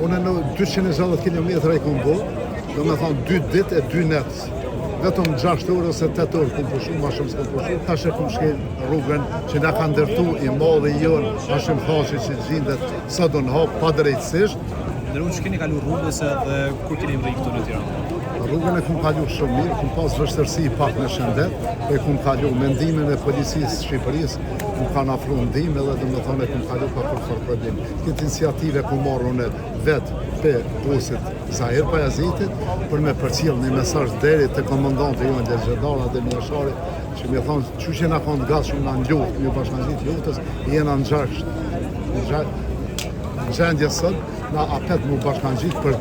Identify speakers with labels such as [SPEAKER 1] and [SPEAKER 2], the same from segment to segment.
[SPEAKER 1] Unë në 260 km e kom bo, do me thonë 2 ditë e 2 netë. Vetëm 6 orë ose 8 orë kom pushu, ma shumë s'kom pushu. Tash e kom shkel rrugën që na ka ndërtu i madhe jonë, ma shumë thashe që gjindet sa do në hapë pa drejtësisht.
[SPEAKER 2] Dhe unë që keni kalu rrugës dhe kur keni vëri këtu në Tiranë?
[SPEAKER 1] Rrugën e kom kalu shumë mirë, kom pas vështërsi pak në shëndet, e kom kalu mendimin e policisë Shqipërisë, kom kanë afru ndim edhe dhe me thonë e kom kalu pa për problem. Këtë iniciative kom marrë unë vetë për posit Zahir Pajazitit, për me përcjell një mesazh deri të komandante jonë Lexhedara dhe Mjashari, që më thonë që që na kanë gatshëm na luftë, një bashkangjitë luftës, jena në gjendje sot, na apet mu bashkangjit për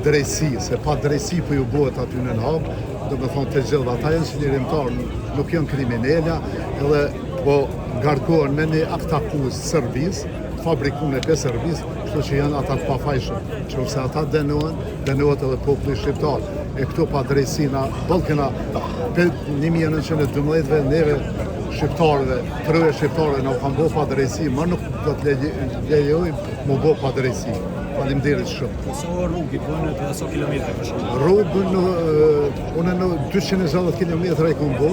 [SPEAKER 1] drejtësi, se pa drejtësi për ju bëhet aty në hapë, do me thonë të gjithë ata janë qëllirimtarë, nuk janë kriminella, edhe po garkohen me një aktakus servis, fabrikun e për servis, kështu që janë ata të pafajshëm, që ose ata denohet edhe populli shqiptar. E këto pa drejtësi na bëllkena për 1912 neve shqiptarëve, trëve shqiptarëve në kanë bo pa drejtësi, më nuk do të lejojmë më bo pa drejtësi. Faleminderit shumë.
[SPEAKER 2] So rrugë bënë të so kilometra për shumë?
[SPEAKER 1] Rrugën unë në 260 km e kom bo,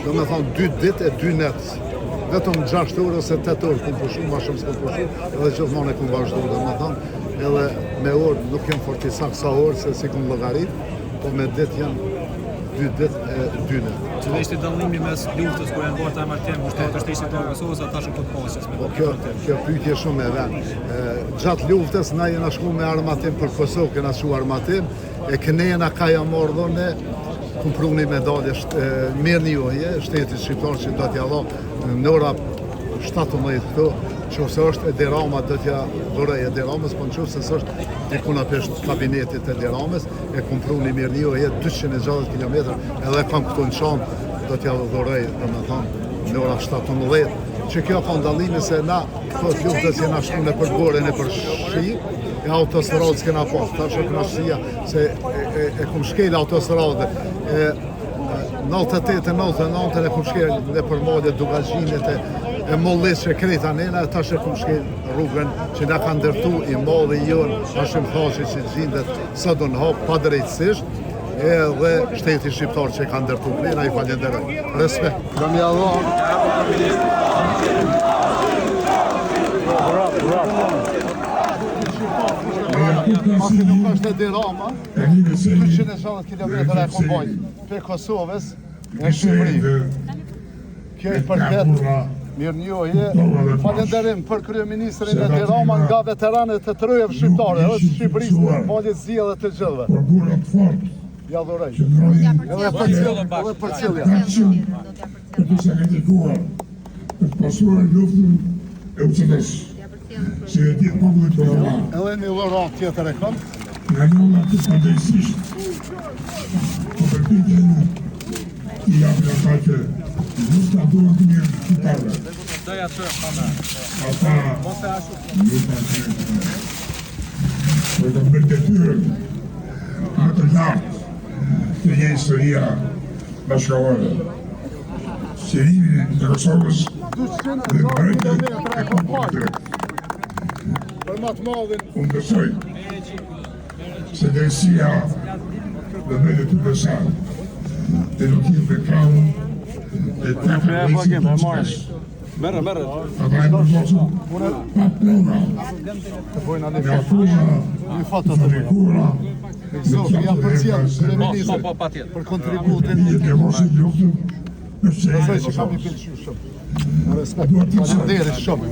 [SPEAKER 1] do me thonë 2 ditë e 2 netë. Vetëm 6 orë ose 8 orë kom pushu, ma shumë s'kom pushu, edhe gjithmonë e kom vazhdu, do me thonë, edhe me orë nuk jem forti saksa orë, se si kom llogarit, po me ditë janë 2 ditë e 2 netë.
[SPEAKER 2] Që dhe ishte dallimi mes luftës kur janë bërë të martim kushtetë të ishte të Kosovës, ata shumë të pasjes me
[SPEAKER 1] kjo pyetje shumë e vend. Gjatë luftës na jena shku me armatim për Kosovë, kena shku armatim, e kënejena ka ja mordhone, kum pruni medalje mirë njohje, shtetit shqiptar që do t'ja dha në ora 17 këtu, që ose është e Derama do t'ja dhurej e Deramës, po në qoftë se është dikuna peshtë kabinetit e Deramës, e kum pruni mirë njohje 260 km, edhe kam këtu në qanë, do t'ja dhurej, do me thonë, në ora 17, që kjo ka ndallimi se na, këtë luftës jena shku në përgore në për shi, e autostradë s'kena pas, ta që këna shia, se e kum shkel autostradë, 98-99 e kum shkel në përmalje Dugagjinit e mollis që kreta nena, ta që kum shkel rrugën që na ka ndërtu i madhe jonë, ma shumë thashe që gjindet sa do në hapë pa drejtësisht, edhe shteti shqiptar që ka ndërtu nena, i falenderoj. Respekt. Kam Masi nuk është e Derama, 260 km e kombojt për Kosovës e Shqipëri. Kjo i përket mirë njohje, falenderim për kryeministrin e Derama nga veteranet të trojeve shqiptare, edhe të Shqipërisë, faljet zi edhe të gjithëve. Ja dhurej. Edhe për cilja.
[SPEAKER 3] Për të sakrifikuar, për të pasuar luftën e UCD-s. Se e tjetë popullit të rëma.
[SPEAKER 1] Edhe një lërat tjetër e kam.
[SPEAKER 3] Nga njëlla të përdejsisht, po përpitjen i japën ata që nuk të duhet të mirë qytarve. Ata nuk të mirë. Por të mbërtetyrën më të lartë të një historia bashkëore. Qërimin e Kosovës dhe mbërtetyrën e popullit. Unë besoj se drejtësia dhe mene të besar të nuk jetë me kraun e të përrejtësit të qëpes. Ata e përgjosu pa plona, me afura, fabrikura, me qëtë regla,
[SPEAKER 1] për kontributin
[SPEAKER 3] një të mosit luftën,
[SPEAKER 1] Besoj që kam i pëlqyer shumë. Respekt. Faleminderit shumë.